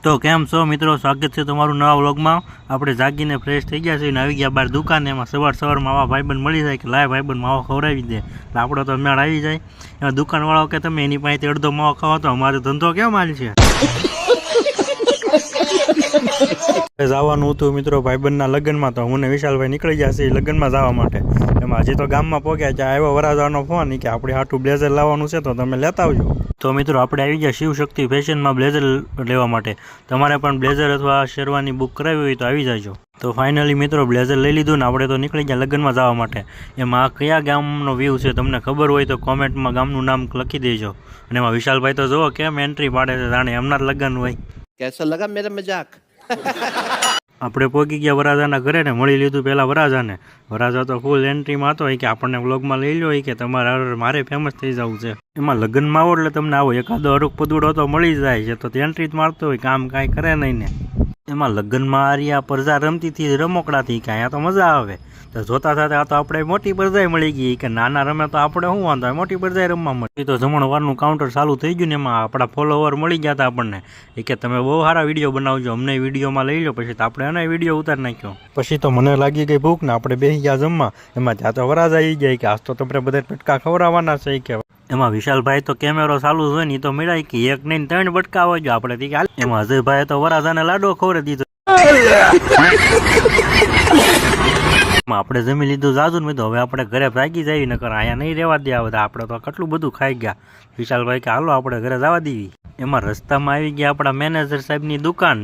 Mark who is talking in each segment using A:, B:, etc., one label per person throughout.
A: તો કેમ છો મિત્રો, સ્વાગત છે તમારું નવા વ્લોગમાં। આપણે જાગીને ફ્રેશ થઈ ગયા છે અને આવી ગયા બહાર દુકાને। એમાં સવારમાં આવા ભાઈબંધ મળી જાય કે લાય ભાઈબંધ માવો ખવડાવી દે, એટલે આપણો તો મેળ આવી જાય। એમાં દુકાનવાળો કે તમે એની પાસેથી અડધો માવો ખાવો તો અમારો ધંધો કેમ હાલ છે। જવાનું હતું મિત્રો ભાઈબંધના લગ્નમાં, તો હું ને વિશાલભાઈ નીકળી ગયા છે લગ્નમાં જવા માટે। એમાં હજી તો ગામમાં પહોંચ્યા ત્યાં આવ્યો વરાજાનો ફોન કે આપણે હાટું બ્લેઝર લાવવાનું છે તો તમે લેતા આવજો। તો મિત્રો આપણે આવી ગયા શિવશક્તિ ફેશનમાં બ્લેઝર લેવા માટે। તમારે પણ બ્લેઝર અથવા શેરવાની બુક કરાવી હોય તો આવી જાજો। તો ફાઇનલી મિત્રો બ્લેઝર લઈ લીધું ને આપણે તો નીકળી ગયા લગ્નમાં જવા માટે। એમાં આ કયા ગામનો વ્યૂ છે તમને ખબર હોય તો કોમેન્ટમાં ગામનું નામ લખી દેજો। અને એમાં વિશાલભાઈ તો જુઓ કેમ એન્ટ્રી પાડે છે, જાણે એમના જ લગ્ન હોય।
B: कैसा लगा मेरा मजाक?
A: આપણે પહોંચી ગયા વરાજાના ઘરે ને મળી લીધું પહેલાં વરાજાને। વરાજા તો ફૂલ એન્ટ્રીમાં હતો કે આપણને વ્લોગમાં લઈ લો કે તમારે મારે ફેમસ થઈ જવું છે। એમાં લગ્નમાં આવો એટલે તમને આવો એકાદો અરુક પદુડો તો મળી જાય છે, તો એન્ટ્રી જ મારતો હોય, કામ કાંઈ કરે નહીં ને। એમાં લગ્નમાં આર્યા પરજા રમતી હતી રમકડાથી, કાંઈ આ તો મજા આવે। તો જોતા થતા તો આપણે મોટી પરજાઈ મળી ગઈ કે નાના રમે તો આપણે શું વાંધો, મોટી પરજાઈ રમવા મળી। તો જમણવારનું કાઉન્ટર ચાલુ થઈ ગયું ને એમાં આપણા ફોલોવર મળી ગયા હતા આપણને કે તમે બહુ સારા વિડીયો બનાવજો, અમને વિડીયોમાં લઈ લો। પછી તો આપણે એને વિડીયો ઉતારી નાખ્યો। પછી તો મને લાગી ગઈ ભૂખ ને આપણે બેસી ગયા જમવા। એમાં ત્યાં તો વરાજા આવી જાય કે આજ તો તમને બધા પટકા ખવડાવવાના છે કે। એમાં વિશાલભાઈ તો કેમેરો ચાલુ હોય ને એ તો મળાય કે એક નહીં 3 બટકા હોય જો આપણે હાલ। એમાં અજયભાઈ તો વરાજાને લાડો ખવડાવી દીધો। આપણે જમી લીધું જાજુ ને હવે આપણે ઘરે ભાગી જઈએ, નકર અહીંયા નહીં રહેવા દે બધા, આપણે તો કેટલું બધું ખાઈ ગયા। વિશાલભાઈ કે હાલો આપણે ઘરે જવા દેવી। એમાં રસ્તામાં આવી ગયા આપણા મેનેજર સાહેબની દુકાન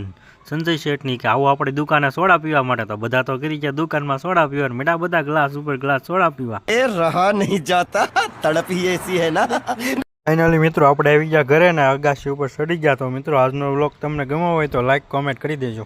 A: સંજય શેઠની કે આવો આપણી દુકાને સોડા પીવા માટે। તો બધા તો કરી ગયા દુકાનમાં સોડા પીવા, મીઠા બધા ગ્લાસ ઉપર ગ્લાસ સોડા પીવા।
B: ए रहा नहीं जाता, तड़प ही ऐसी है ना।
A: ફાઇનલી મિત્રો આપણે આવી ગયા ઘરે ને અગાસી ઉપર ચડી ગયા। તો મિત્રો આજનો વ્લોગ તમને ગમ્યો હોય તો લાઈક કોમેન્ટ કરી દેજો।